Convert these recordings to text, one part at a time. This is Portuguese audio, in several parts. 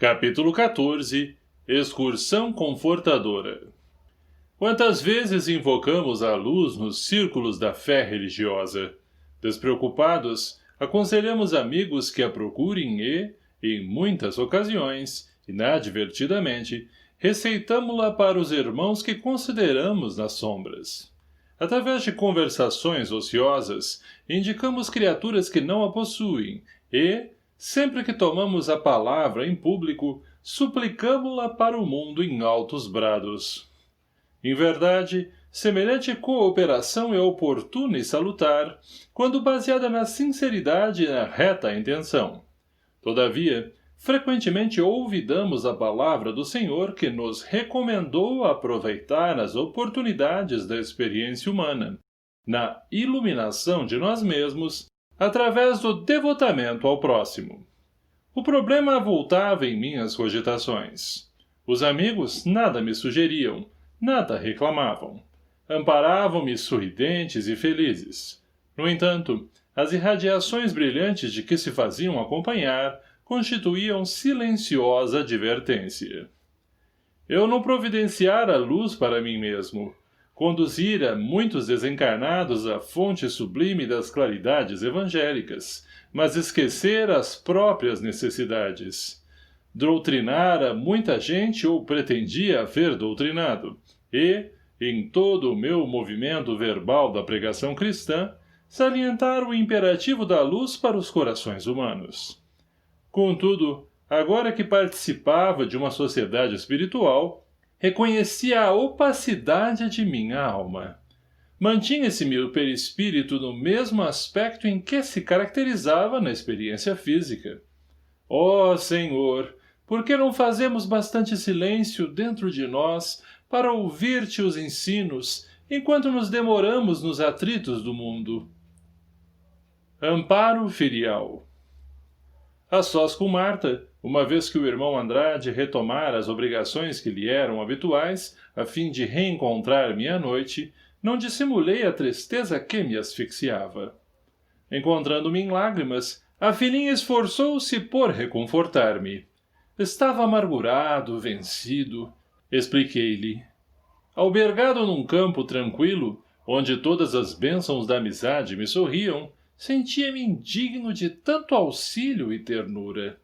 Capítulo 14. Excursão confortadora. Quantas vezes invocamos a luz nos círculos da fé religiosa? Despreocupados, aconselhamos amigos que a procurem e, em muitas ocasiões, inadvertidamente, receitamo-la para os irmãos que consideramos nas sombras. Através de conversações ociosas, indicamos criaturas que não a possuem e, sempre que tomamos a palavra em público, suplicamo-la para o mundo em altos brados. Em verdade, semelhante cooperação é oportuna e salutar, quando baseada na sinceridade e na reta intenção. Todavia, frequentemente olvidamos a palavra do Senhor que nos recomendou aproveitar as oportunidades da experiência humana, na iluminação de nós mesmos, através do devotamento ao próximo. O problema avultava em minhas cogitações. Os amigos nada me sugeriam, nada reclamavam. Amparavam-me sorridentes e felizes. No entanto, as irradiações brilhantes de que se faziam acompanhar constituíam silenciosa advertência. Eu não providenciara luz para mim mesmo, conduzira muitos desencarnados à fonte sublime das claridades evangélicas, mas esquecera as próprias necessidades. Doutrinara muita gente ou pretendia haver doutrinado, e, em todo o meu movimento verbal da pregação cristã, salientara o imperativo da luz para os corações humanos. Contudo, agora que participava de uma sociedade espiritual, reconhecia a opacidade de minha alma. Mantinha-se meu perispírito no mesmo aspecto em que se caracterizava na experiência física. Ó Senhor, por que não fazemos bastante silêncio dentro de nós para ouvir-te os ensinos, enquanto nos demoramos nos atritos do mundo? Amparo filial. A sós com Marta, uma vez que o irmão Andrade retomara as obrigações que lhe eram habituais, a fim de reencontrar-me à noite, não dissimulei a tristeza que me asfixiava. Encontrando-me em lágrimas, a filhinha esforçou-se por reconfortar-me. Estava amargurado, vencido. Expliquei-lhe. Albergado num campo tranquilo, onde todas as bênçãos da amizade me sorriam, sentia-me indigno de tanto auxílio e ternura.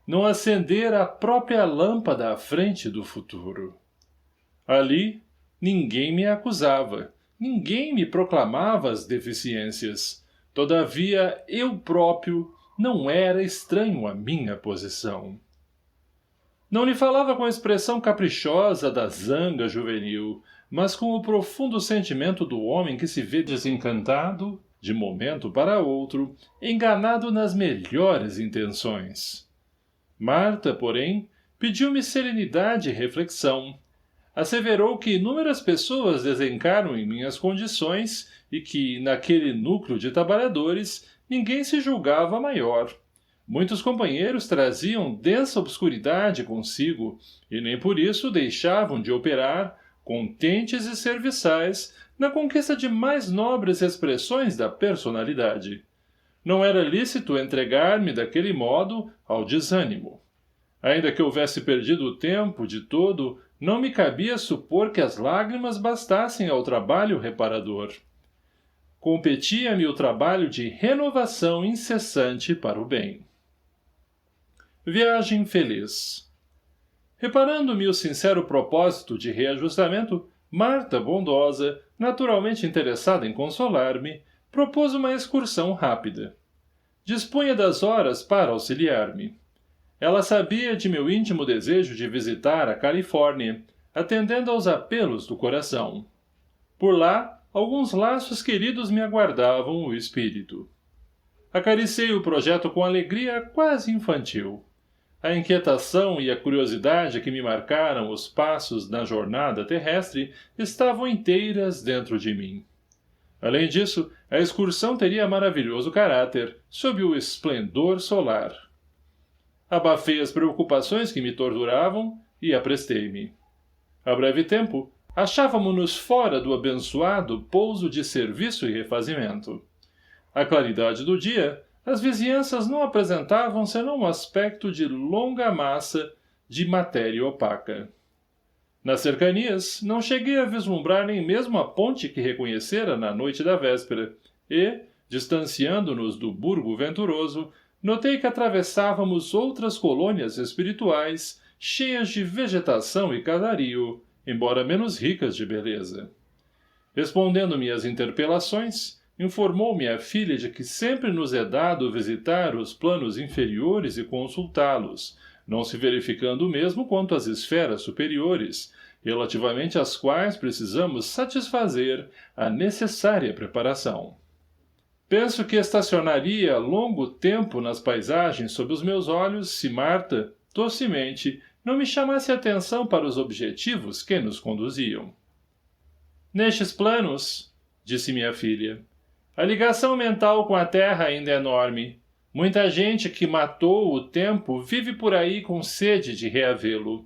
Não acendera a própria lâmpada à frente do futuro. Ali, ninguém me acusava, ninguém me proclamava as deficiências. Todavia, eu próprio não era estranho à minha posição. Não lhe falava com a expressão caprichosa da zanga juvenil, mas com o profundo sentimento do homem que se vê desencantado, de momento para outro, enganado nas melhores intenções. Marta, porém, pediu-me serenidade e reflexão. Asseverou que inúmeras pessoas desencarnam em minhas condições e que, naquele núcleo de trabalhadores, ninguém se julgava maior. Muitos companheiros traziam densa obscuridade consigo e nem por isso deixavam de operar, contentes e serviçais, na conquista de mais nobres expressões da personalidade. Não era lícito entregar-me daquele modo ao desânimo. Ainda que houvesse perdido o tempo de todo, não me cabia supor que as lágrimas bastassem ao trabalho reparador. Competia-me o trabalho de renovação incessante para o bem. Viagem feliz. Reparando-me o sincero propósito de reajustamento, Marta, bondosa, naturalmente interessada em consolar-me, propôs uma excursão rápida. Dispunha das horas para auxiliar-me. Ela sabia de meu íntimo desejo de visitar a Califórnia, atendendo aos apelos do coração. Por lá, alguns laços queridos me aguardavam o espírito. Acariciei o projeto com alegria quase infantil. A inquietação e a curiosidade que me marcaram os passos na jornada terrestre estavam inteiras dentro de mim. Além disso, a excursão teria maravilhoso caráter, sob o esplendor solar. Abafei as preocupações que me torturavam e aprestei-me. A breve tempo, achávamo-nos fora do abençoado pouso de serviço e refazimento. A claridade do dia, as vizinhanças não apresentavam senão um aspecto de longa massa de matéria opaca. Nas cercanias, não cheguei a vislumbrar nem mesmo a ponte que reconhecera na noite da véspera, e, distanciando-nos do burgo venturoso, notei que atravessávamos outras colônias espirituais cheias de vegetação e casario, embora menos ricas de beleza. Respondendo-me às interpelações, informou-me a filha de que sempre nos é dado visitar os planos inferiores e consultá-los, não se verificando o mesmo quanto às esferas superiores, relativamente às quais precisamos satisfazer a necessária preparação. Penso que estacionaria longo tempo nas paisagens sob os meus olhos se Marta, docemente, não me chamasse a atenção para os objetivos que nos conduziam. Nestes planos, disse minha filha, a ligação mental com a Terra ainda é enorme. Muita gente que matou o tempo vive por aí com sede de reavê-lo.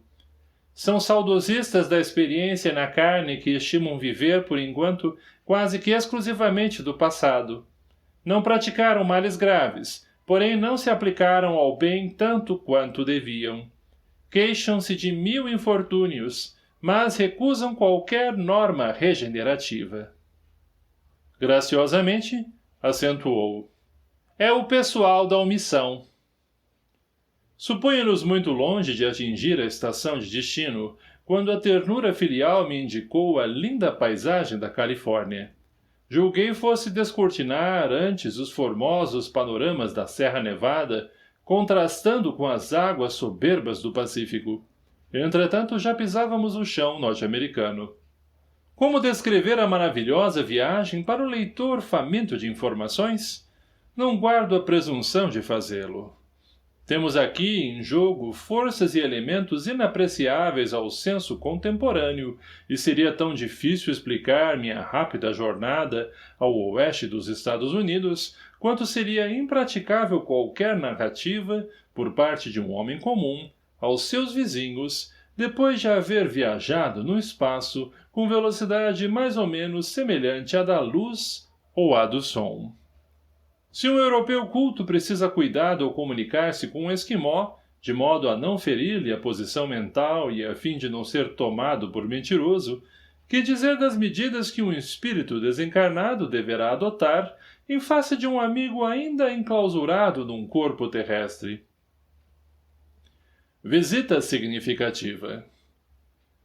São saudosistas da experiência na carne que estimam viver, por enquanto, quase que exclusivamente do passado. Não praticaram males graves, porém não se aplicaram ao bem tanto quanto deviam. Queixam-se de 1000 infortúnios, mas recusam qualquer norma regenerativa. Graciosamente, acentuou. É o pessoal da omissão. Suponho-nos muito longe de atingir a estação de destino, quando a ternura filial me indicou a linda paisagem da Califórnia. Julguei fosse descortinar antes os formosos panoramas da Serra Nevada, contrastando com as águas soberbas do Pacífico. Entretanto, já pisávamos o chão norte-americano. Como descrever a maravilhosa viagem para o leitor faminto de informações? Não guardo a presunção de fazê-lo. Temos aqui em jogo forças e elementos inapreciáveis ao senso contemporâneo, e seria tão difícil explicar minha rápida jornada ao oeste dos Estados Unidos, quanto seria impraticável qualquer narrativa, por parte de um homem comum, aos seus vizinhos, depois de haver viajado no espaço com velocidade mais ou menos semelhante à da luz ou à do som. Se um europeu culto precisa cuidado ao comunicar-se com um esquimó, de modo a não ferir-lhe a posição mental e a fim de não ser tomado por mentiroso, que dizer das medidas que um espírito desencarnado deverá adotar em face de um amigo ainda enclausurado num corpo terrestre? Visita significativa.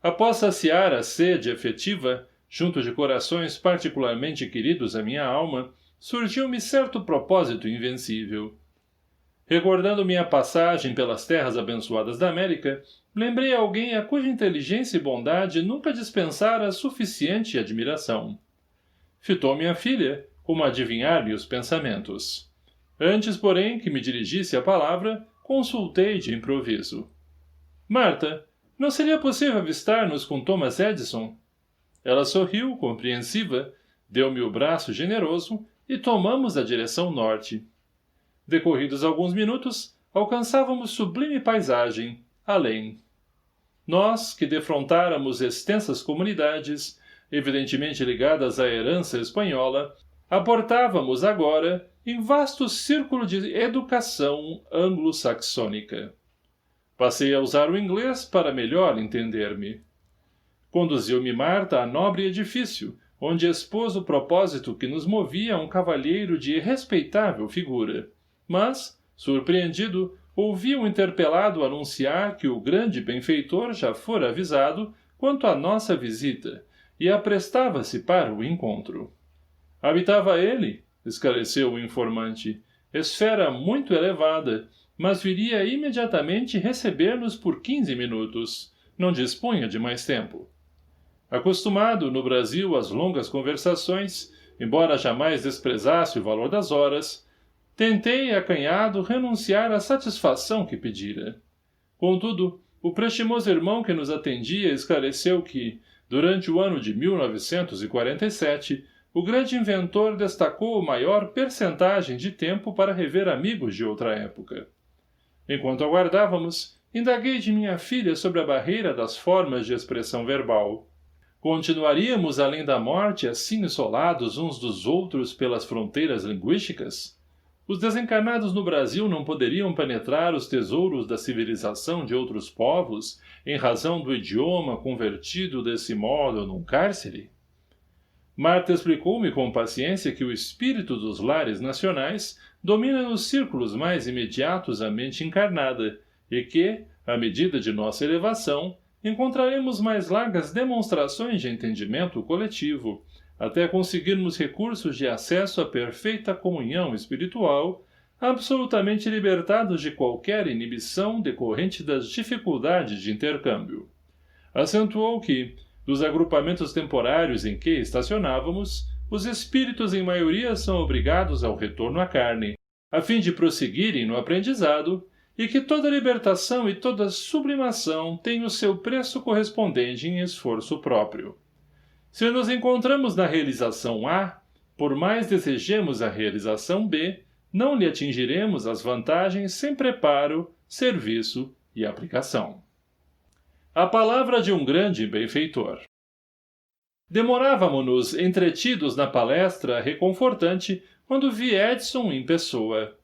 Após saciar a sede efetiva, junto de corações particularmente queridos à minha alma, surgiu-me certo propósito invencível. Recordando minha passagem pelas terras abençoadas da América, lembrei alguém a cuja inteligência e bondade nunca dispensara suficiente admiração. Fitou minha filha, como adivinhar-me os pensamentos. Antes, porém, que me dirigisse a palavra, consultei de improviso. Marta, não seria possível avistar-nos com Thomas Edison? Ela sorriu, compreensiva, deu-me o braço generoso e tomamos a direção norte. Decorridos alguns minutos, alcançávamos sublime paisagem, além. Nós, que defrontáramos extensas comunidades, evidentemente ligadas à herança espanhola, aportávamos agora em vasto círculo de educação anglo-saxônica. Passei a usar o inglês para melhor entender-me. Conduziu-me Marta a nobre edifício, onde expôs o propósito que nos movia a um cavalheiro de respeitável figura. Mas, surpreendido, ouvi um interpelado anunciar que o grande benfeitor já fora avisado quanto à nossa visita e aprestava-se para o encontro. Habitava ele, esclareceu o informante, esfera muito elevada, mas viria imediatamente receber-nos por 15 minutos. Não dispunha de mais tempo. Acostumado, no Brasil, às longas conversações, embora jamais desprezasse o valor das horas, tentei, acanhado, renunciar à satisfação que pedira. Contudo, o prestimoso irmão que nos atendia esclareceu que, durante o ano de 1947, o grande inventor destacou maior percentagem de tempo para rever amigos de outra época. Enquanto aguardávamos, indaguei de minha filha sobre a barreira das formas de expressão verbal. Continuaríamos além da morte assim isolados uns dos outros pelas fronteiras linguísticas? Os desencarnados no Brasil não poderiam penetrar os tesouros da civilização de outros povos em razão do idioma convertido desse modo num cárcere? Marta explicou-me com paciência que o espírito dos lares nacionais domina nos círculos mais imediatos à mente encarnada e que, à medida de nossa elevação, encontraremos mais largas demonstrações de entendimento coletivo, até conseguirmos recursos de acesso à perfeita comunhão espiritual, absolutamente libertados de qualquer inibição decorrente das dificuldades de intercâmbio. Acentuou que, dos agrupamentos temporários em que estacionávamos, os espíritos em maioria são obrigados ao retorno à carne, a fim de prosseguirem no aprendizado, e que toda libertação e toda sublimação têm o seu preço correspondente em esforço próprio. Se nos encontramos na realização A, por mais desejemos a realização B, não lhe atingiremos as vantagens sem preparo, serviço e aplicação. A palavra de um grande benfeitor. Demorávamo-nos entretidos na palestra reconfortante quando vi Edson em pessoa.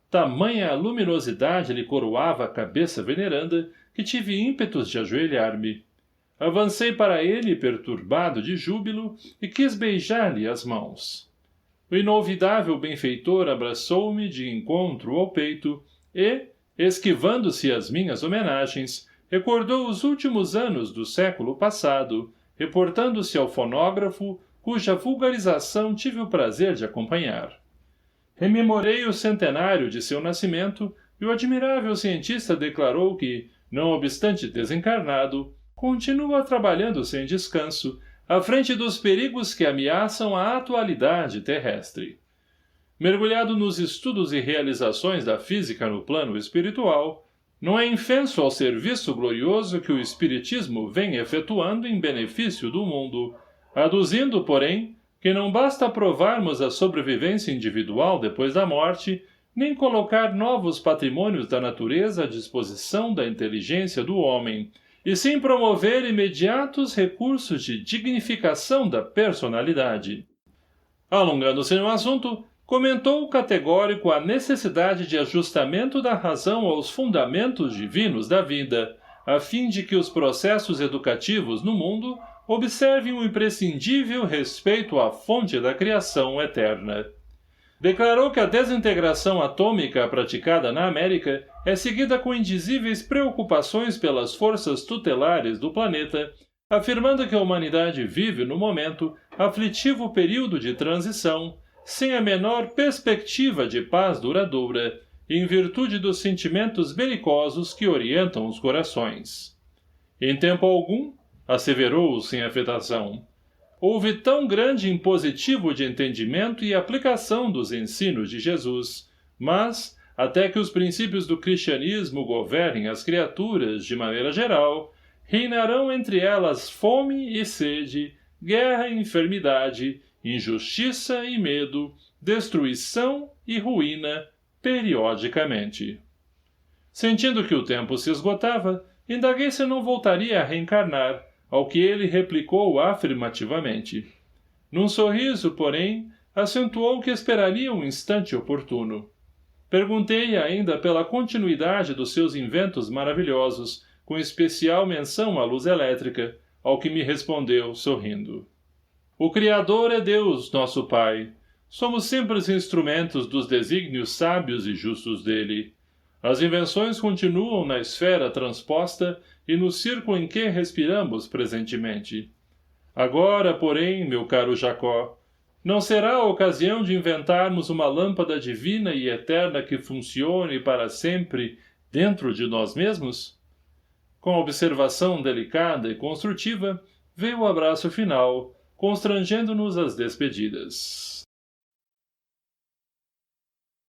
Tamanha a luminosidade lhe coroava a cabeça veneranda que tive ímpetos de ajoelhar-me. Avancei para ele perturbado de júbilo e quis beijar-lhe as mãos. O inolvidável benfeitor abraçou-me de encontro ao peito e, esquivando-se às minhas homenagens, recordou os últimos anos do século passado, reportando-se ao fonógrafo, cuja vulgarização tive o prazer de acompanhar. Rememorei o centenário de seu nascimento e o admirável cientista declarou que, não obstante desencarnado, continua trabalhando sem descanso, à frente dos perigos que ameaçam a atualidade terrestre. Mergulhado nos estudos e realizações da física no plano espiritual, não é infenso ao serviço glorioso que o Espiritismo vem efetuando em benefício do mundo, aduzindo, porém, que não basta provarmos a sobrevivência individual depois da morte, nem colocar novos patrimônios da natureza à disposição da inteligência do homem, e sim promover imediatos recursos de dignificação da personalidade. Alongando-se no assunto, comentou categórico a necessidade de ajustamento da razão aos fundamentos divinos da vida, a fim de que os processos educativos no mundo observem o imprescindível respeito à fonte da criação eterna. Declarou que a desintegração atômica praticada na América é seguida com indizíveis preocupações pelas forças tutelares do planeta, afirmando que a humanidade vive, no momento, aflitivo período de transição, sem a menor perspectiva de paz duradoura, em virtude dos sentimentos belicosos que orientam os corações. Em tempo algum, asseverou sem afetação, houve tão grande impositivo de entendimento e aplicação dos ensinos de Jesus, mas, até que os princípios do cristianismo governem as criaturas de maneira geral, reinarão entre elas fome e sede, guerra e enfermidade, injustiça e medo, destruição e ruína, periodicamente. Sentindo que o tempo se esgotava, indaguei se não voltaria a reencarnar, ao que ele replicou afirmativamente. Num sorriso, porém, acentuou que esperaria um instante oportuno. Perguntei ainda pela continuidade dos seus inventos maravilhosos, com especial menção à luz elétrica, ao que me respondeu, sorrindo. O Criador é Deus, nosso Pai. Somos simples instrumentos dos desígnios sábios e justos dele. As invenções continuam na esfera transposta e no círculo em que respiramos presentemente. Agora, porém, meu caro Jacó, não será a ocasião de inventarmos uma lâmpada divina e eterna que funcione para sempre dentro de nós mesmos? Com observação delicada e construtiva, veio o abraço final, constrangendo-nos às despedidas.